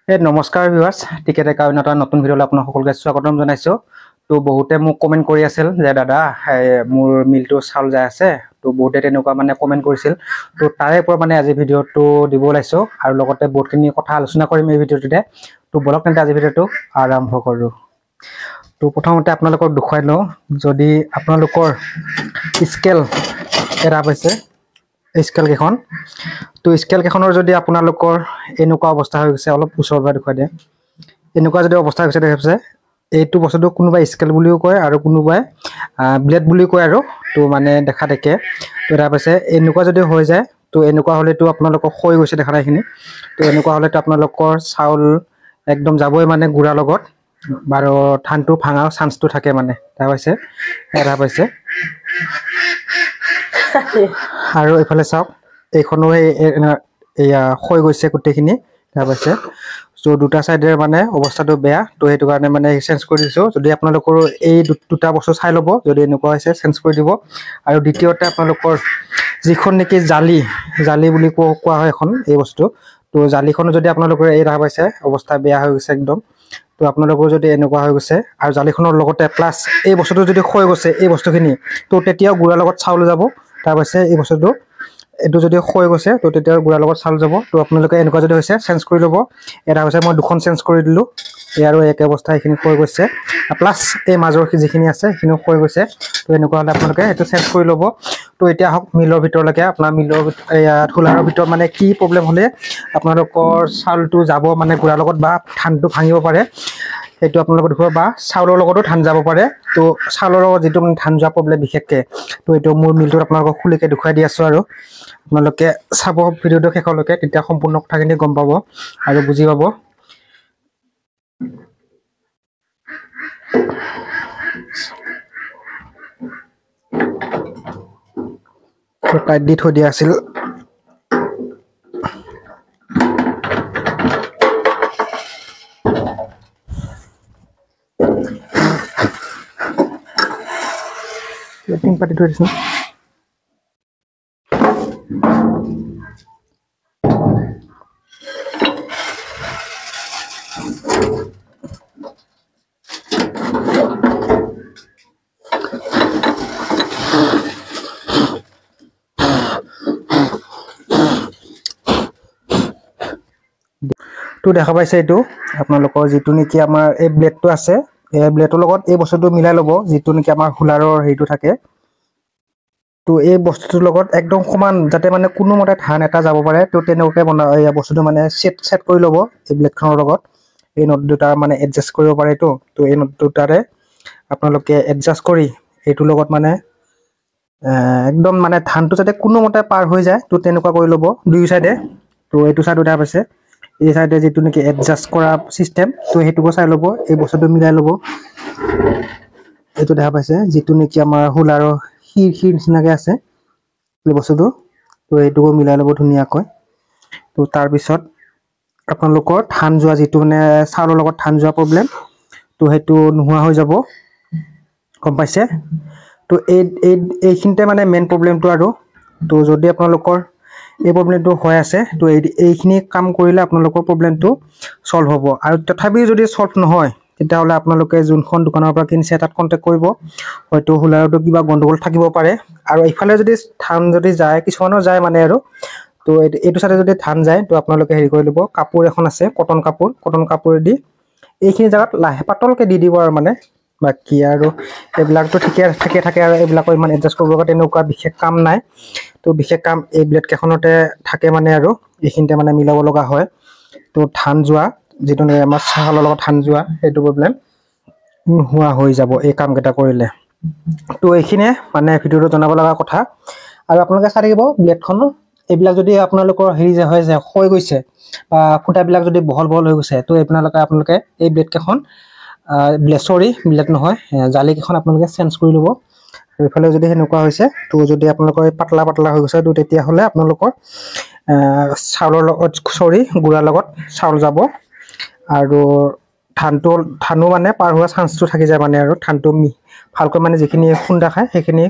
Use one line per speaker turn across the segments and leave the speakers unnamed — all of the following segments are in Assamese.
নমস্কাৰ ভিউৱাৰ্ছ টিকেট একাউণ্ট এটা নতুন ভিডিঅ'লৈ আপোনাক সকলোকে স্বাগতম জনাইছোঁ। তো বহুতে মোক কমেণ্ট কৰি আছিল যে দাদা মোৰ মিলটো চাউল যাই আছে। তো বহুতে তেনেকুৱা মানে কমেণ্ট কৰিছিল। তো তাৰে পৰা মানে আজি ভিডিঅ'টো দিব ওলাইছোঁ আৰু লগতে বহুতখিনি কথা আলোচনা কৰিম এই ভিডিঅ'টোতে। তো বলক তেন্তে আজি ভিডিঅ'টো আৰম্ভ কৰোঁ। তো প্ৰথমতে আপোনালোকক দেখুৱাই লওঁ, যদি আপোনালোকৰ স্কেল এৰা পাইছে স্কেল কেইখন, তো স্কেল কেইখনৰ যদি আপোনালোকৰ এনেকুৱা অৱস্থা হৈ গৈছে, অলপ ওচৰৰ পৰা দেখুৱাই দিয়ে, এনেকুৱা যদি অৱস্থা হৈছে দেখা পাইছে, এইটো বস্তুটো কোনোবাই স্কেল বুলিও কয় আৰু কোনোবাই ব্লেড বুলিও কয় আৰু তো মানে দেখা দেখে। তো দেখা পাইছে এনেকুৱা যদি হৈ যায়, তো এনেকুৱা হ'লেতো আপোনালোকৰ হৈ গৈছে দেখা নাই এইখিনি। তো এনেকুৱা হ'লেতো আপোনালোকৰ চাউল একদম যাবই মানে গুড়াৰ লগত, আৰু ধানটো ভাঙাৰ চান্সটো থাকে মানে দেখা পাইছে। দেখা পাইছে আৰু এইফালে চাওক, এইখনো এয়া হৈ গৈছে গোটেইখিনি দেখা পাইছে। চ' দুটা চাইডেৰ মানে অৱস্থাটো বেয়া, তো সেইটো কাৰণে মানে চেঞ্জ কৰি দিছোঁ। যদি আপোনালোকৰ এই দুটা বস্তু চাই ল'ব, যদি এনেকুৱা হৈছে চেঞ্জ কৰি দিব। আৰু দ্বিতীয়তে আপোনালোকৰ যিখন নেকি জালি বুলি কোৱা হয় এখন এই বস্তু, তো জালিখনো যদি আপোনালোকৰ এই দেখা পাইছে অৱস্থা বেয়া হৈ গৈছে একদম। তো আপোনালোকৰ যদি এনেকুৱা হৈ গৈছে আৰু জালিখনৰ লগতে প্লাছ এই বস্তুটো যদি হৈ গৈছে এই বস্তুখিনি, তো তেতিয়াও গুড়াৰ লগত চাউল যাব। তাৰ পাছে এই বস্তুটো এইটো যদি হৈ গৈছে, তো তেতিয়া গুড়াৰ লগত চাউল যাব। তো আপোনালোকে এনেকুৱা যদি হৈছে চেঞ্জ কৰি ল'ব। এটা হৈছে মই দুখন চেঞ্জ কৰি দিলোঁ, ইয়াৰো একে অৱস্থা এইখিনি হৈ গৈছে, প্লাছ এই মাজৰ যিখিনি আছে সেইখিনিও হৈ গৈছে। তো এনেকুৱা হ'লে আপোনালোকে সেইটো চেঞ্জ কৰি ল'ব। তো এতিয়া আহক মিলৰ ভিতৰলৈকে। আপোনাৰ মিলৰ হুলাৰৰ ভিতৰত মানে কি প্ৰব্লেম হ'লে আপোনালোকৰ চাউলটো যাব মানে গুড়াৰ লগত বা ধানটো ভাঙিব পাৰে, সেইটো আপোনালোকে দেখুৱাব। বা চাউলৰ লগতো ধান যাব পাৰে। তো চাউলৰ লগত যিটো মানে ধান যোৱা প্ৰব্লেম বিশেষকৈ, তো এইটো মোৰ মিলটোত আপোনালোকক খুলিকৈ দেখুৱাই দি আছোঁ। আৰু আপোনালোকে চাব ভিডিঅ'টো শেষলৈকে, তেতিয়া সম্পূৰ্ণ কথাখিনি গম পাব আৰু বুজি পাব। টাইট দি থৈ দিয়া আছিল। টিং পাতি থৈ দিছোঁ। তো দেখা পাইছে, এইটো আপোনালোকৰ যিটো নেকি আমাৰ এই ব্লেডটো আছে, এই ব্লেডটোৰ লগত এই বস্তুটো মিলাই ল'ব, যিটো নেকি আমাৰ হুলাৰৰ হেৰিটো থাকে। তো এই বস্তুটোৰ লগত একদম সমান, যাতে মানে কোনোমতে ধান এটা যাব পাৰে। তো তেনেকুৱাকৈ এই বস্তুটো মানে ছেট কৰি ল'ব এই ব্লেডখনৰ লগত। এই নট দুটা মানে এডজাষ্ট কৰিব পাৰে এইটো। তো এই নট দুটাৰে আপোনালোকে এডজাষ্ট কৰি এইটোৰ লগত মানে একদম মানে ধানটো যাতে কোনোমতে পাৰ হৈ যায়, তো তেনেকুৱা কৰি ল'ব দুই চাইডে। তো এইটো চাইডো দেখা পাইছে, এই চাইডে যিটো নেকি এডজাষ্ট কৰা চিষ্টেম, তো সেইটোকো চাই ল'ব, এই বস্তুটো মিলাই ল'ব। এইটো দেখা পাইছে যিটো নেকি আমাৰ হুলাৰৰ শিৰ নিচিনাকৈ আছে এই বস্তুটো, তো এইটোকো মিলাই ল'ব ধুনীয়াকৈ। তো তাৰপিছত আপোনালোকৰ ধান যোৱা যিটো মানে চাউলৰ লগত ধান যোৱা প্ৰব্লেম, তো সেইটো নোহোৱা হৈ যাব, গম পাইছে। তো এইখিনিতে মানে মেইন প্ৰব্লেমটো। আৰু তো যদি আপোনালোকৰ এই প্ৰব্লেমটো হৈ আছে, তো এইখিনি কাম কৰিলে আপোনালোকৰ প্ৰব্লেমটো ছল্ভ হ'ব। আৰু তথাপিও যদি ছল্ভ নহয়, তেতিয়াহ'লে আপোনালোকে যোনখন দোকানৰ পৰা কিনিছে তাত কণ্টেক্ট কৰিব। হয়তো হুলাৰতো কিবা গণ্ডগোল থাকিব পাৰে। আৰু এইফালে যদি ধান যদি যায়, কিছুমানৰ যায় মানে আৰু, তো এইটো চাইডে যদি ধান যায়, তো আপোনালোকে হেৰি কৰি ল'ব, কাপোৰ এখন আছে, কটন কাপোৰেদি এইখিনি জেগাত পাতলকৈ দি দিব। আৰু মানে বাকী আৰু এইবিলাকতো ঠিকে থাকে আৰু এইবিলাকৰ ইমান এডজাষ্ট কৰিব কাৰণে তেনেকুৱা বিশেষ কাম নাই। তো বিশেষ কাম এই ব্লেড কেইখনতে থাকে মানে, আৰু এইখিনিতে মানে মিলাব লগা হয়। তো ধান যোৱা যিটো আমাৰ চাউলৰ লগত ধান যোৱা সেইটো প্ৰব্লেম নোহোৱা হৈ যাব এই কামকেইটা কৰিলে। তো এইখিনিয়ে মানে ভিডিঅ'টো জনাব লগা কথা। আৰু আপোনালোকে চাই থাকিব ব্লেডখনো, এইবিলাক যদি আপোনালোকৰ হেৰি যে হয় যে হৈ গৈছে বা খুঁটাবিলাক যদি বহল হৈ গৈছে, তো আপোনালোকে এই ব্লেড নহয় জালিকেইখন আপোনালোকে চেঞ্জ কৰি ল'ব। এইফালে যদি সেনেকুৱা হৈছে, তো যদি আপোনালোকৰ পাতলা হৈ গৈছে, তো তেতিয়াহ'লে আপোনালোকৰ গুড়াৰ লগত চাউল যাব। আৰু ধানো মানে পাৰ হোৱা চান্সটো থাকি যায় মানে, আৰু ধানটো ভালকৈ মানে যিখিনি খুন্দা খায় সেইখিনি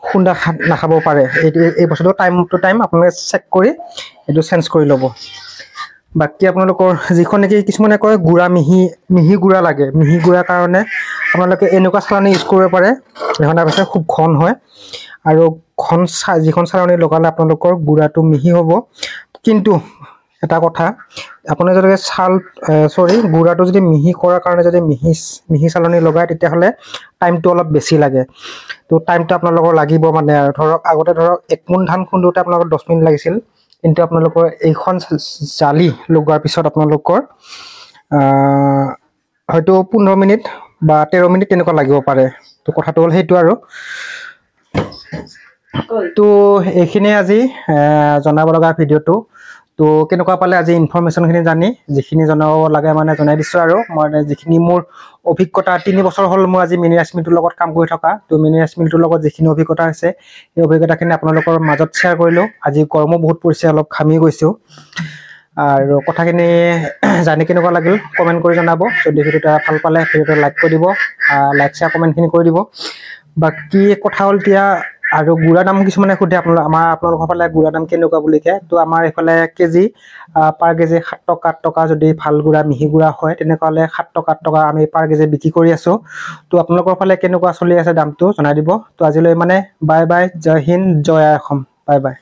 খুন্দা নাখাব পাৰে। এই বস্তুটো টাইম টু টাইম আপোনালোকে চেক কৰি এইটো চেঞ্জ কৰি ল'ব। বাকী আপোনালোকৰ যিখন নেকি কিছুমানে কয় গুড়া মিহি গুড়া লাগে, মিহি গুড়াৰ কাৰণে আপোনালোকে এনেকুৱা চালনী ইউজ কৰিব পাৰে, এখন তাৰপিছত খুব ঘন হয় আৰু যিখন চালনী লগালে আপোনালোকৰ গুড়াটো মিহি হ'ব। কিন্তু এটা কথা, আপুনি যদি গুড়াটো যদি মিহি কৰাৰ কাৰণে যদি মিহি চালনী লগায় তেতিয়াহ'লে টাইমটো অলপ বেছি লাগে। তো টাইমটো আপোনালোকৰ লাগিব মানে আৰু ধৰক আগতে ধৰক 1 মোন ধান খুন্দোতে আপোনালোকৰ 10 মিনিট লাগিছিল, কিন্তু আপোনালোকৰ এইখন জালি লগোৱাৰ পিছত আপোনালোকৰ হয়তো 15 মিনিট বা 13 মিনিট তেনেকুৱা লাগিব পাৰে। তো কথাটো হ'ল সেইটো আৰু। তো এইখিনিয়ে আজি জনাব লগা ভিডিঅ'টো। তো কেনেকুৱা পালে আজি ইনফৰমেশ্যনখিনি জানি, যিখিনি জনাব লাগে মানে জনাই দিছোঁ আৰু মই যিখিনি মোৰ অভিজ্ঞতা 3 বছৰ হ'ল মই আজি মিনি ৰাইচ মিলটোৰ লগত কাম কৰি থকা। তো মিনি ৰাইচ মিলটোৰ লগত যিখিনি অভিজ্ঞতা হৈছে সেই অভিজ্ঞতাখিনি আপোনালোকৰ মাজত শ্বেয়াৰ কৰিলোঁ। আজি গৰমো বহুত পৰিছে, অলপ ঘামি গৈছোঁ আৰু কথাখিনি জানি কেনেকুৱা লাগিল কমেণ্ট কৰি জনাব। যদি ভিডিঅ'টো ভাল পালে ভিডিঅ'টো লাইক কৰি দিব, লাইক শ্বেয়াৰ কমেণ্টখিনি কৰি দিব। বাকী কথা হ'ল এতিয়া আৰু গুড়া দাম কিছুমানে সোধে আপোনালোকৰ ফালে গুড়া দাম কেনেকুৱা বুলি কয়। তো আমাৰ এইফালে পাৰ কেজি 7 টকা 8 টকা, যদি ভাল গুড়া মিহি গুড়া হয় তেনেকুৱা হ'লে 7 টকা 8 টকা আমি পাৰ কেজি বিক্ৰী কৰি আছোঁ। তো আপোনালোকৰ ফালে কেনেকুৱা চলি আছে দামটো জনাই দিব। তো আজিলৈ মানে বাই বাই, জয় হিন্দ, জয় অসম, বাই বাই।